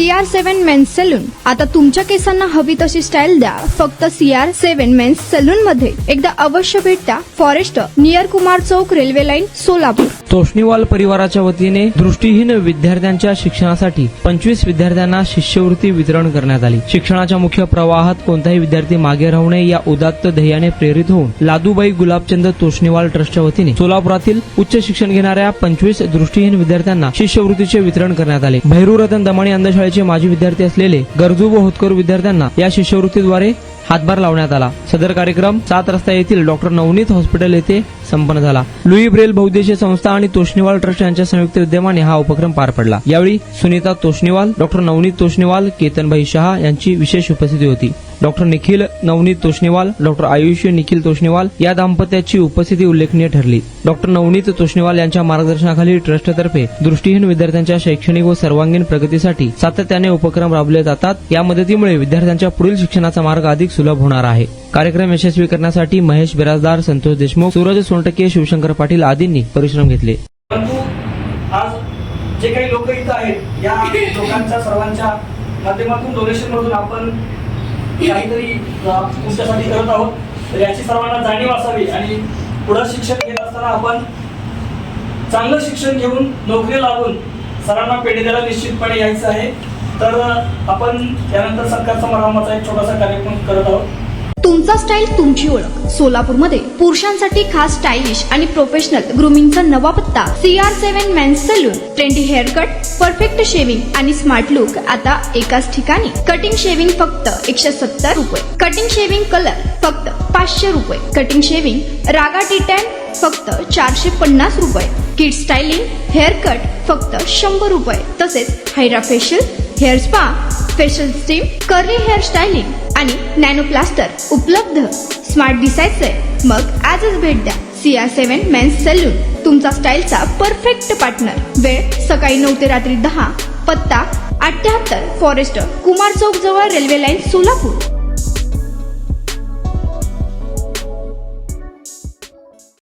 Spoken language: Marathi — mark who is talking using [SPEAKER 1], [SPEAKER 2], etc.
[SPEAKER 1] CR7 men's salon. आता तुमच्या केसांना हवी तशी स्टाईल द्या फक्त CR7 मेन्स सलून मध्ये. एकदा अवश्य भेट द्या. फॉरेस्ट नियर कुमार चौक, रेल्वे लाईन, सोलापूर.
[SPEAKER 2] तोष्णीवाल परिवाराच्या वतीने दृष्टीहीन विद्यार्थ्यांच्या शिक्षणासाठी 25 विद्यार्थ्यांना शिष्यवृत्ती वितरण करण्यात आली. शिक्षणाच्या मुख्य प्रवाहात कोणताही विद्यार्थी मागे राहू नये या उदात्त ध्येयाने प्रेरित होऊन लादूबाई गुलाबचंद तोष्णीवाल ट्रस्टच्या वतीने सोलापुरातील उच्च शिक्षण घेणाऱ्या 25 दृष्टीहीन विद्यार्थ्यांना शिष्यवृत्तीचे वितरण करण्यात आले. भैरूरतन दमाणी अंधशाळेचे माजी विद्यार्थी असलेले गरजू व होतकरू विद्यार्थ्यांना या शिष्यवृत्तीद्वारे हातभार लावण्यात आला. सदर कार्यक्रम 7 रस्ता येथील डॉ. नवनीत हॉस्पिटल येथे संपन्न झाला. लुई ब्रेल बहुउद्देशीय संस्था आणि तोष्णीवाल ट्रस्ट यांच्या संयुक्त विद्यमाने हा उपक्रम पार पडला. यावेळी सुनीता तोष्णीवाल, डॉ. नवनीत तोष्णीवाल, केतनभाई शहा यांची विशेष उपस्थिती होती. डॉ. निखिल नवनीत तोष्णीवाल, डॉ. आयुष्य निखिल तोष्णीवाल या दाम्पत्याची उपस्थिती उल्लेखनीय ठरली. डॉ. नवनीत तोष्णीवाल यांच्या मार्गदर्शनाखाली ट्रस्टतर्फे दृष्टीहीन विद्यार्थ्यांच्या शैक्षणिक व सर्वांगीण प्रगतीसाठी सातत्याने उपक्रम राबवले जातात. या मदतीमुळे विद्यार्थ्यांच्या पुढील शिक्षणाचा मार्ग अधिक सुलभ होणार आहे. कार्यक्रम यशस्वी करण्यासाठी महेश बिराजदार, संतोष देशमुख, सूरज सोनटके, शिवशंकर पाटील आदींनी परिश्रम घेतले.
[SPEAKER 3] परंतु आज जे काही लोक इथं आहेत या लोकांच्या सर्वांच्या माध्यमातून डोनेशन मधून आपण काहीतरी तुमच्यासाठी करत आहोत. तर याची सर्वांना जाणीव असावी आणि पुढे शिक्षण घेत असताना आपण चांगलं शिक्षण घेऊन नोकरी लागून सरांना पेढे द्यायला निश्चितपणे यायचं आहे. तर आपण त्यानंतर सरकारचा मरामाचा एक छोटासा कार्यक्रम करत आहोत.
[SPEAKER 1] तुमचा स्टाईल तुमची ओळख. सोलापूरमध्ये पुरुषांसाठी खास स्टायलिश आणि प्रोफेशनल ग्रूमिंगचा नवा पत्ता CR7 men's salon. Trendy hair cut, perfect shaving आणि स्मार्ट लुक आता एकाच ठिकाणी. कटिंग शेविंग फक्त 170 रुपये. कटिंग शेविंग कलर फक्त 500 रुपये. कटिंग शेविंग रागा टी10 फक्त 450 रुपये. किड स्टायलिंग हेअर कट फक्त 100 रुपये. तसेच hydra facial, hair spa, facial steam, curly hair styling आणि नॅनो प्लास्टर उपलब्ध. स्मार्ट दिसायचंय मग आजच भेट द्या CR7 मेन्स सलून, तुमचा स्टाईलचा परफेक्ट पार्टनर. वेळ सकाळी 9 ते रात्री 10. पत्ता 78 फॉरेस्ट कुमार चौक जवळ, रेल्वे लाईन, सोलापूर.